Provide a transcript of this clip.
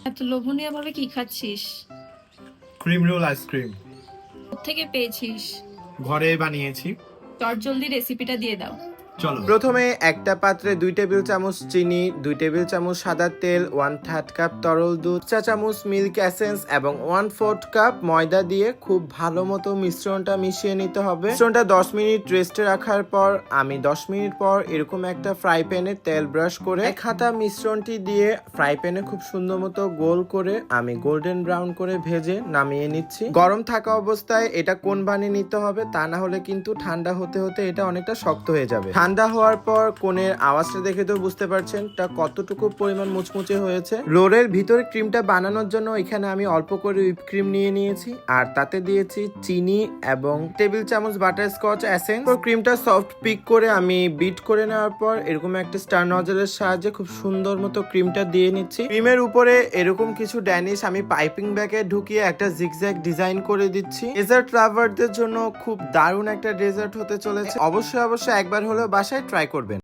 এত লোভনীয় ভাবে কি খাচ্ছিস? Cream roll ice cream. কোত্থেকে পেয়েছিস? ঘরে বানিয়েছি। চট জলদি রেসিপিটা দিয়ে দাও। চলো। প্রথমে একটা পাত্রে 2 টেবিল চামচ চিনি, 2 টেবিল চামচ সাদা তেল, 1/3 কাপ তরল দুধ, 1 চা চামচ মিল্ক এসেন্স এবং 1/4 কাপ ময়দা দিয়ে খুব ভালো মতো মিশ্রণটা মিশিয়ে নিতে হবে। মিশ্রণটা 10 মিনিট রেস্টে রাখার পর আমি 10 মিনিট পর এরকম একটা ফ্রাই প্যানে তেল ব্রাশ করে এক হাতা মিশ্রণটি দিয়ে ফ্রাই প্যানে খুব সুন্দর মতো গোল করে আমি গোল্ডেন ব্রাউন করে ভেজে নামিয়ে নিচ্ছি। গরম থাকা অবস্থায় এটা কোন বানিয়ে নিতে হবে, তা না হলে কিন্তু ঠান্ডা হতে হতে এটা অনেকটা শক্ত হয়ে যাবে। ঠান্ডা হওয়ার পর কোণের আওয়াজটা দেখে তো বুঝতে পারছেন এটা কতটুকু পরিমাণ মুচমুচে হয়েছে। রোলের ভিতরে ক্রিমটা বানানোর জন্য এখানে আমি অল্প করে হুইপ ক্রিম নিয়ে নিয়েছি আর তাতে দিয়েছি চিনি এবং টেবিল চামচ বাটার স্কচ এসেন্স। ক্রিমটা সফট পিক করে আমি বিট করে নেওয়ার পর এরকম একটা স্টার নজলের সাহায্যে খুব সুন্দর মতো ক্রিমটা দিয়ে নিচ্ছি। ক্রিমের উপরে এরকম কিছু ড্যানিশ আমি পাইপিং ব্যাগে ঢুকিয়ে একটা জিগজ্যাগ ডিজাইন করে দিচ্ছি। ডেজার্ট লাভারদের জন্য খুব দারুণ একটা ডেজার্ট হতে চলেছে। অবশ্যই একবার হলেও বাসায় ট্রাই করবেন।